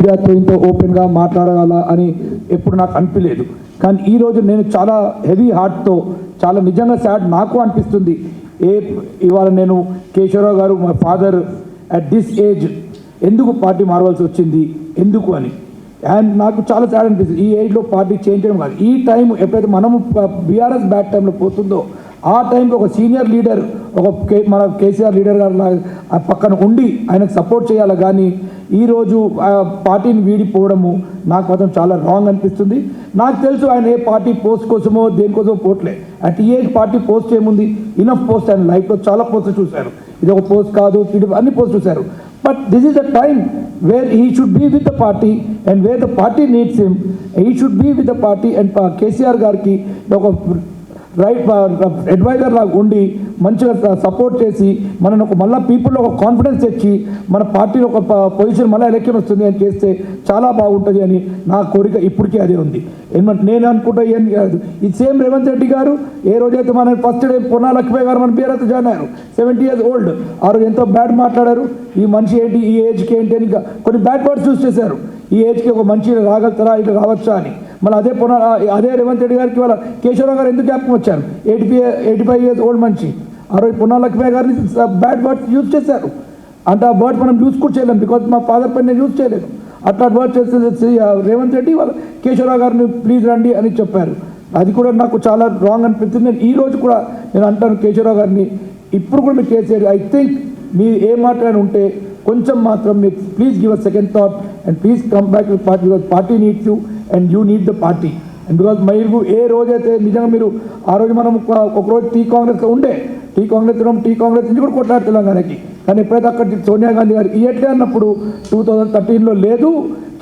మీడియాతో ఇంత ఓపెన్గా మాట్లాడాలా అని ఎప్పుడు నాకు అనిపించలేదు. కానీ ఈరోజు నేను చాలా హెవీ హార్ట్తో, చాలా నిజంగా సాడ్ నాకు అనిపిస్తుంది. ఇవాళ నేను కేశవరావు గారు మా ఫాదర్ అట్ దిస్ ఏజ్ ఎందుకు పార్టీ మారవలసి వచ్చింది ఎందుకు అని, అండ్ నాకు చాలా సాడ్ అనిపిస్తుంది. ఈ ఏజ్లో పార్టీ చేంజ్ చేయడం కాదు, ఈ టైం ఎప్పుడైతే మనము బీఆర్ఎస్ బ్యాక్ టైంలో పోతుందో ఆ టైంకి ఒక సీనియర్ లీడర్, మన కేసీఆర్ లీడర్ గారు పక్కన ఉండి ఆయనకు సపోర్ట్ చేయాలి. కానీ ఈరోజు పార్టీని వీడిపోవడము నాకు మాత్రం చాలా రాంగ్ అనిపిస్తుంది. నాకు తెలుసు ఆయన ఏ పార్టీ పోస్ట్ కోసమో దేనికోసమో పోట్లే. అట్ ఈ ఏజ్ పార్టీ పోస్ట్ ఏముంది, ఇనఫ్ పోస్ట్ ఆయన లైఫ్లో చాలా పోస్ట్ చూశారు. ఇది ఒక పోస్ట్ కాదు, అన్ని పోస్ట్ చూశారు. But this is the time where he should be with the party and where the party needs him. He should be with the party and KCR గారికి ఒక రైట్ అడ్వైజర్ లాగా ఉండి మంచిగా సపోర్ట్ చేసి మనను ఒక మళ్ళీ పీపుల్లో ఒక కాన్ఫిడెన్స్ తెచ్చి మన పార్టీలో ఒక పొజిషన్ మళ్ళీ ఎలక్షన్ వస్తుంది అని చేస్తే చాలా బాగుంటుంది అని నా కోరిక ఇప్పటికీ అదే ఉంది. ఏమంటే నేను అనుకుంటా ఏం కాదు, ఇది సేమ్ రేవంత్ రెడ్డి గారు ఏ రోజైతే మన ఫస్ట్ డే పొన్నా లక్ష్మయ్య గారు మన బీఆర్ఎస్ జాయిన్ అయ్యారు, 70 years ఓల్డ్. ఆ రోజు ఎంతో బ్యాడ్ మాట్లాడారు, ఈ మనిషి ఏంటి, ఈ ఏజ్కి ఏంటి అని కొన్ని బ్యాడ్ వర్డ్స్ యూజ్ చేశారు. ఈ ఏజ్కి ఒక మంచి రాగలుగుతారా, ఇట్లా రావచ్చా అని. మళ్ళీ అదే రేవంత్ రెడ్డి గారికి వాళ్ళ కేశవరావు గారు ఎందుకు జ్ఞాపకం వచ్చారు, 85 years ఓల్డ్ మనిషి. ఆ రోజు పొన్నా లక్ష్మయ్య గారిని బ్యాడ్ వర్డ్స్ యూజ్ చేశారు. అంటే ఆ వర్డ్స్ మనం యూజ్ కూడా చేయలేం, బికాజ్ మా ఫాదర్ పైన నేను యూజ్ చేయలేదు. అట్లా వర్డ్ చేస్తే రేవంత్ రెడ్డి వాళ్ళ కేశవరావు గారిని ప్లీజ్ రండి అని చెప్పారు. అది కూడా నాకు చాలా రాంగ్ అనిపిస్తుంది. నేను ఈ రోజు కూడా నేను అంటాను కేశవరావు గారిని, ఇప్పుడు కూడా మీరు చేసేది ఐ థింక్ మీరు ఏ మాట్లాడి ఉంటే కొంచెం మాత్రం మీరు please give a second thought and please come back to party, because party needs you and you need the party. And because మీరు ఏ రోజైతే నిజంగా మీరు ఆ రోజు మనం ఒకరోజు టీ కాంగ్రెస్లో ఉండే, టీ కాంగ్రెస్ నుంచి కూడా కొట్లాడు తెలంగాణకి. కానీ ఎప్పుడైతే అక్కడ సోనియా గాంధీ గారు ఇయట్లే అన్నప్పుడు 2013లో లేదు,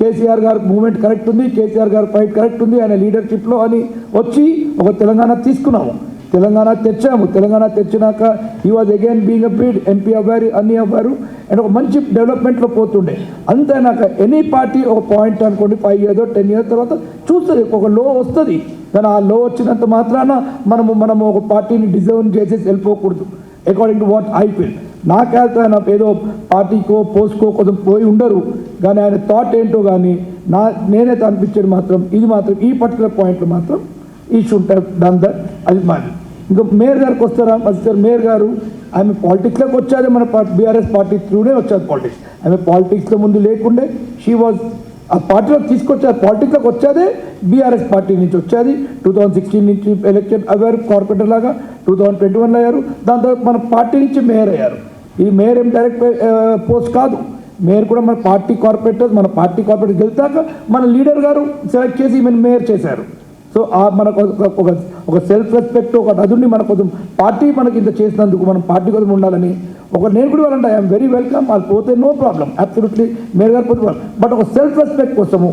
కేసీఆర్ గారు మూమెంట్ కరెక్ట్ ఉంది, కేసీఆర్ గారు ఫైట్ కరెక్ట్ ఉంది ఆయన లీడర్షిప్లో అని వచ్చి ఒక తెలంగాణ తీసుకున్నాము, తెలంగాణ తెచ్చాము. తెలంగాణ తెచ్చినాక he was again being a breed, MP అవ్వారు, అన్నీ అవ్వారు, అండ్ ఒక మంచి డెవలప్మెంట్లో పోతుండే. అంతేనాక ఎనీ పార్టీ ఒక పాయింట్ అనుకోండి 5 years 10 years తర్వాత చూస్తుంది, ఒక లో వస్తుంది. కానీ ఆ లో వచ్చినంత మాత్రాన మనము ఒక పార్టీని డిజైన్ చేసేసి వెళ్ళిపోకూడదు. According to what I feel, నాకైతే ఆయన ఏదో పార్టీకో పోస్ట్కో కొంచెం పోయి ఉండరు, కానీ ఆయన థాట్ ఏంటో కానీ నేనైతే అనిపించేది మాత్రం ఇది మాత్రం ఈ పర్టికులర్ పాయింట్లో మాత్రం ఈ షుడ్ హ్యావ్ డన్ దట్. అది మాది. ఇంకా మేయర్ గారికి వస్తారా, మేయర్ గారు ఆమె పాలిటిక్స్లోకి వచ్చేది మన బీఆర్ఎస్ పార్టీ త్రూనే వచ్చేది పాలిటిక్స్. ఆమె పాలిటిక్స్లో ముందు లేకుండే షీ వాజ్ ఆ పార్టీలోకి తీసుకొచ్చారు, పాలిటిక్స్లోకి వచ్చేదే బీఆర్ఎస్ పార్టీ నుంచి వచ్చేది. 2016 నుంచి ఎలక్షన్ అయ్యారు కార్పొరేటర్ లాగా, 2021లో అయ్యారు. దాని తర్వాత మన పార్టీ నుంచి మేయర్ అయ్యారు. ఈ మేయర్ ఏం డైరెక్ట్ పోస్ట్ కాదు, మేయర్ కూడా మన పార్టీ కార్పొరేటర్ గెలిచాక మన లీడర్ గారు సెలెక్ట్ చేసి ఈమెను మేయర్ చేశారు. సో మనకు ఒక సెల్ఫ్ రెస్పెక్ట్, ఒక అదుని మన కొంచెం పార్టీ మనకి ఇంత చేసినందుకు మనం పార్టీ కోసం ఉండాలని నేను కూడా వాళ్ళంటే ఐఎమ్ వెరీ వెల్కమ్, వాళ్ళు పోతే నో ప్రాబ్లం, అబ్సల్యూట్లీ మేయర్ గారు పోతే. బట్ ఒక సెల్ఫ్ రెస్పెక్ట్ కోసము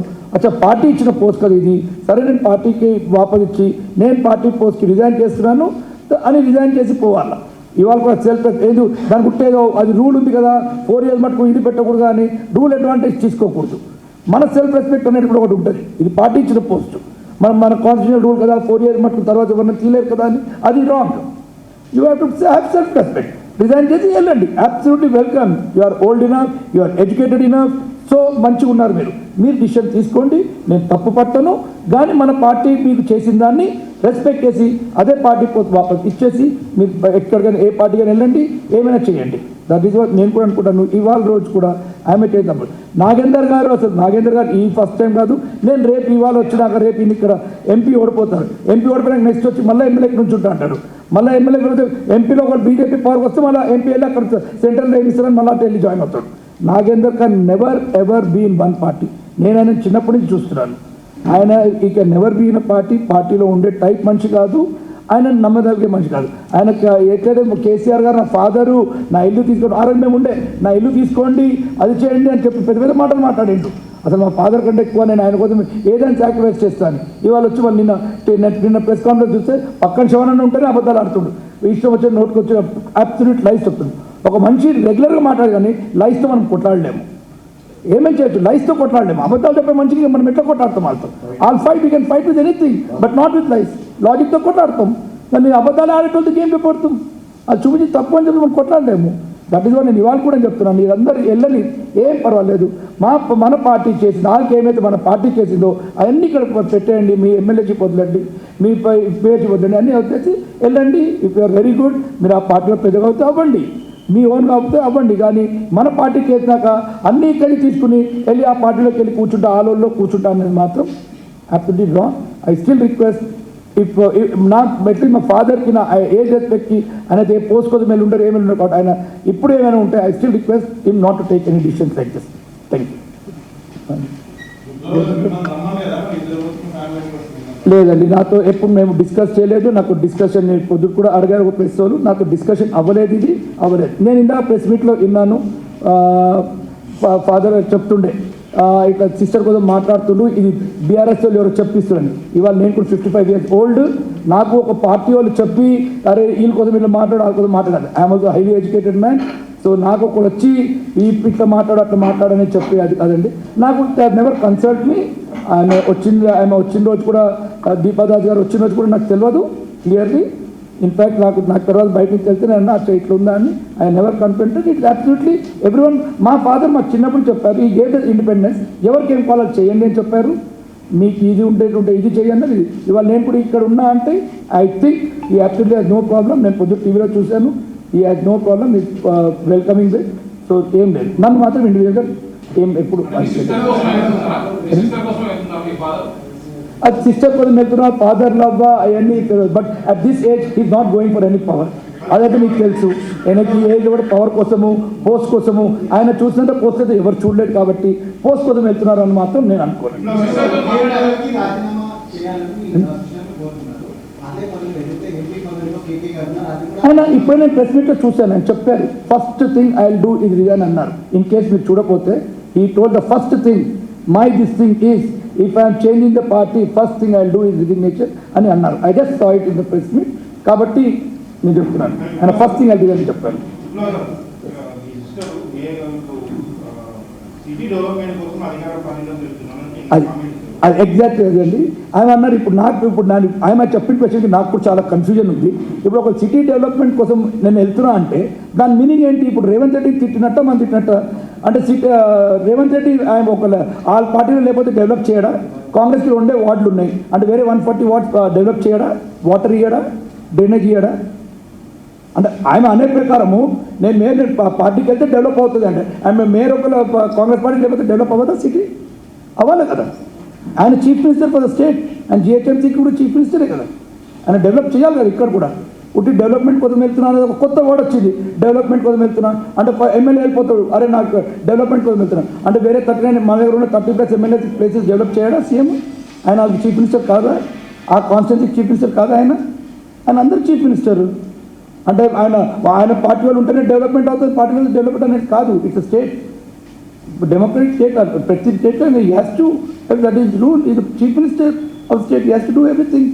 పార్టీ ఇచ్చిన పోస్ట్ కదా ఇది, సరే నేను పార్టీకి వాపదిచ్చి నేను పార్టీ పోస్ట్కి రిజైన్ చేస్తున్నాను అని రిజైన్ చేసి పోవాలా. ఇవాళ కూడా సెల్ఫ్ ఏదో దానికి ఉంటేదో అది రూల్ ఉంది కదా, 4 years మటుకు ఇది పెట్టకూడదు కానీ రూల్ అడ్వాంటేజ్ తీసుకోకూడదు. మన సెల్ఫ్ రెస్పెక్ట్ అనేది కూడా ఒకటి ఉంటుంది, ఇది పార్టీ ఇచ్చిన పోస్ట్, మన కాన్స్టిట్యూషన్ రూల్ కదా 4 years మటుకు తర్వాత ఎవరైనా తీయలేరు కదా అని, అది wrong. You have to have self respect. Resign చేసి వెళ్ళండి, absolutely welcome. You are old enough, you are educated enough, so మంచిగా ఉన్నారు మీరు డిసిషన్ తీసుకోండి, నేను తప్పు పట్టను. కానీ మన పార్టీ మీకు చేసిన దాన్ని రెస్పెక్ట్ చేసి అదే పార్టీ పోస్ట్ వాపస్ ఇచ్చేసి మీరు ఎక్కడికైనా ఏ పార్టీకైనా వెళ్ళండి, ఏమైనా చేయండి. దట్ ఈస్ వాట్ నేను కూడా అనుకుంటాను. ఇవాళ రోజు కూడా ఆమె చేద్దాం. నాగేందర్ గారు ఈ ఫస్ట్ టైం కాదు, నేను రేపు ఇవాళ వచ్చినాక రేపు ఇక్కడ ఎంపీ ఓడిపోతారు, ఎంపీ ఓడిపోయినాక నెక్స్ట్ వచ్చి మళ్ళీ ఎమ్మెల్యేకి నుంచి ఉంటా అంటారు. మళ్ళీ ఎమ్మెల్యేకి ఎంపీలో ఒక బీజేపీ పవర్కి వస్తే మళ్ళీ ఎంపీ వెళ్ళి అక్కడ సెంట్రల్ ఇస్తారని మళ్ళీ వెళ్ళి జాయిన్ అవుతాడు. Nagender can never ever be in one party. నేను ఆయన చిన్నప్పటి నుంచి చూస్తున్నాను. ఆయన ఈ కెన్ నెవర్ బీ ఇన్ పార్టీలో ఉండే టైప్ మనిషి కాదు, ఆయన నమ్మదగిన మనిషి కాదు. ఆయన ఎట్లయితే కేసీఆర్ గారు నా ఫాదరు నా ఇల్లు తీసుకోండి, ఆ రోజు మేము ఉండే నా ఇల్లు తీసుకోండి అది చేయండి అని చెప్పి పెద్ద పెద్ద మాటలు మాట్లాడిండు. అసలు మా ఫాదర్ కంటే ఎక్కువ నేను ఆయన కోసం ఏదైనా సాక్రిఫైస్ చేస్తాను. ఇవాళ వచ్చి వాళ్ళు నిన్న ప్రెస్ కాన్ఫరెన్స్ చూస్తే పక్కన శివనన్న ఉంటేనే అబద్ధాలు ఆడుతుండు, ఇష్టం వచ్చిన నోటుకు వచ్చిన అబ్సల్యూట్ లైస్ చెప్తుంది. ఒక మనిషి రెగ్యులర్గా మాట్లాడు కానీ లైస్తో మనం కొట్లాడలేము, ఏమేం చేయొచ్చు, లైస్తో కొట్లాడలేము. అబద్ధాలు చెప్పే మంచిగా మనం ఎట్లా కొట్లాడతాం వాళ్ళతో? All fight, we can fight with anything but not with lies. లాజిక్తో కొట్లాడతాం, కానీ అబద్ధాలు ఆడేటోళ్ళకి ఏం పడుతాం, అది చూపించి తప్పు అని చెప్పి మనం కొట్లాడలేము. దట్ ఈస్ వాట్ నేను ఇవాళ కూడా చెప్తున్నాను. మీరందరూ వెళ్ళని ఏం పర్వాలేదు. మన పార్టీ చేసి నాకేమైతే మన పార్టీ చేసిందో అవన్నీ ఇక్కడ పెట్టేయండి. మీ ఎమ్మెల్యేషిప్ వదలండి, మీ పేరు వదలండి, అన్నీ వచ్చేసి వెళ్ళండి. ఇఫ్ యూఆర్ వెరీ గుడ్, మీరు ఆ పార్టీలో పెద్దగా అవుతే అవ్వండి, మీ ఓన్ కాకపోతే అవ్వండి. కానీ మన పార్టీకి వేసినాక అన్నీ ఇక్కడికి తీసుకుని వెళ్ళి ఆ పార్టీలోకి వెళ్ళి కూర్చుంటా, ఆలోల్లో కూర్చుంటా అనేది మాత్రం absolutely wrong. I still request if నాకు బట్టి మా ఫాదర్కి నా ఏజ్ రెస్పెక్ట్కి అనేది ఏ పోస్ట్ కోసం వెళ్ళి ఉంటారు, ఏమైనా ఉంటారు కాబట్టి ఆయన ఇప్పుడు ఏమైనా ఉంటే I still request him not to take any decisions like this. Thank you. లేదండి, నాతో ఎప్పుడు మేము డిస్కస్ చేయలేదు. నాకు డిస్కషన్ పొద్దు కూడా అడిగారు ఒక ప్రెస్ వాళ్ళు, నాతో డిస్కషన్ అవ్వలేదు, ఇది అవ్వలేదు. నేను ఇందా ప్రెస్ మీట్లో విన్నాను, ఫాదర్ చెప్తుండే ఇట్లా సిస్టర్ కోసం మాట్లాడుతుండు, ఇది బీఆర్ఎస్ వాళ్ళు ఎవరు చెప్పిస్తున్నాను. ఇవాళ నేను కూడా 55 years ఓల్డ్, నాకు ఒక పార్టీ వాళ్ళు చెప్పి అరే వీళ్ళ కోసం ఇట్లా మాట్లాడు, వాళ్ళ కోసం మాట్లాడాలి. I'm also highly educated man. So నాకు ఒకటి వచ్చి ఇట్లా మాట్లాడు అట్లా మాట్లాడని చెప్పి అది కాదండి. నాకు నెవర్ కన్సల్ట్ మీ. ఆమె వచ్చిన రోజు కూడా దీపాదాస్ గారు వచ్చిన రోజు కూడా నాకు తెలియదు క్లియర్లీ. ఇన్ఫ్యాక్ట్ నాకు తర్వాత బయట నుంచి వెళ్తే నేను అట్లా ఇట్లా ఉందా అని I never confronted. It's absolutely everyone. మా ఫాదర్ మాకు చిన్నప్పుడు చెప్పారు, ఈ గేట్ ఇండిపెండెన్స్ ఎవరికి ఏం కావాలో చేయండి అని చెప్పారు. మీకు ఇది ఉంటే ఇది చేయండి అని. ఇవాళ నేను కూడా ఇక్కడ ఉన్నా అంటే ఐ థింక్ ఈ అబ్సల్యూట్లీ హ్యాస్ నో ప్రాబ్లం. నేను పొద్దు టీవీలో చూశాను, ఈ హ్యాస్ నో ప్రాబ్లం, ఈ వెల్కమింగ్ దే. సో ఏం లేదు, నన్ను మాత్రం ఇండివిజువల్గా ఏం ఎప్పుడు అది సిస్టర్ కోసం వెళ్తున్నా, ఫాదర్ లవ్ అవన్నీ. But at this age is not going for any power. అదైతే మీకు తెలుసు. ఆయనకి ఏజ్ కూడా పవర్ కోసము, పోస్ట్ కోసము, ఆయన చూసినంత పోస్ట్ అయితే ఎవరు చూడలేదు కాబట్టి పోస్ట్ కోసం వెళ్తున్నారు అని మాత్రం నేను అనుకోను. ఆయన ఇప్పుడు నేను ప్రెస్ మీట్లో చూశాను, ఆయన చెప్పారు first thing I will do is resign అన్నారు. ఇన్ కేస్ మీరు చూడకపోతే ఈ told the first thing my this thing is if I'm changing the party first thing I will do is resignation అని అన్నారు. I just saw it in the press meet. కాబట్టి నేను చెప్తున్నాను ఆయన ఫస్ట్ థింగ్ అది అని చెప్పాను. అది ఎగ్జాక్ట్ అదండి. ఆయన అన్నారు ఇప్పుడు ఆయన చెప్పిన క్వశ్చన్కి నాకు కూడా చాలా కన్ఫ్యూజన్ ఉంది. ఇప్పుడు ఒక సిటీ డెవలప్మెంట్ కోసం నేను వెళ్తున్నా అంటే దాని మీనింగ్ ఏంటి? ఇప్పుడు రేవంత్ రెడ్డి తిట్టినట్ట మనం తిట్టినట్ట అంటే రేవంత్ రెడ్డి ఆయన ఒక ఆ పార్టీలో లేకపోతే డెవలప్ చేయడా? కాంగ్రెస్కి 2 వార్డులు ఉన్నాయి అంటే వేరే 140 వార్డ్స్ డెవలప్ చేయడా? వాటర్ ఇయ్యడా? డ్రైనేజ్ ఇయ్యడా? అంటే ఆయన అనే ప్రకారము నేను మేయర్ పార్టీకి వెళ్తే డెవలప్ అవుతుంది అంటే ఆయన మేయర్ ఒక కాంగ్రెస్ పార్టీ లేకపోతే డెవలప్ అవ్వదా? సిటీ అవ్వాలి కదా. ఆయన chief minister for the state, ఆయన జిహెచ్ఎంసీకి కూడా చీఫ్ మినిస్టరే కదా. ఆయన డెవలప్ చేయాలి కదా. ఇక్కడ కూడా ఉట్టి డెవలప్మెంట్ కోసం వెళ్తున్నాను, ఒక కొత్త వర్డ్ వచ్చింది డెవలప్మెంట్ కోసం వెళ్తున్నాను అంటే ఎమ్మెల్యే వెళ్ళిపోతాడు, అరే నాకు డెవలప్మెంట్ కోసం వెళ్తున్నాను అంటే వేరే 39 మన దగ్గర ఉన్న 30+ ఎమ్మెల్యే ప్లేసెస్ డెవలప్ చేయడా సీఎం? ఆయన వాళ్ళకి చీఫ్ మినిస్టర్ కాదా? ఆ కాన్స్టిట్యున్సీకి చీఫ్ మినిస్టర్ కాదా? ఆయన అందరు చీఫ్ మినిస్టర్ అంటే ఆయన పార్టీ వాళ్ళు ఉంటేనే డెవలప్మెంట్ అవుతుంది, పార్టీ వాళ్ళు డెవలప్మెంట్ అనేది కాదు. It's state, democratic state. ప్రతి స్టేట్లో he has to, that is rule. Is chief minister of state, he has to do everything.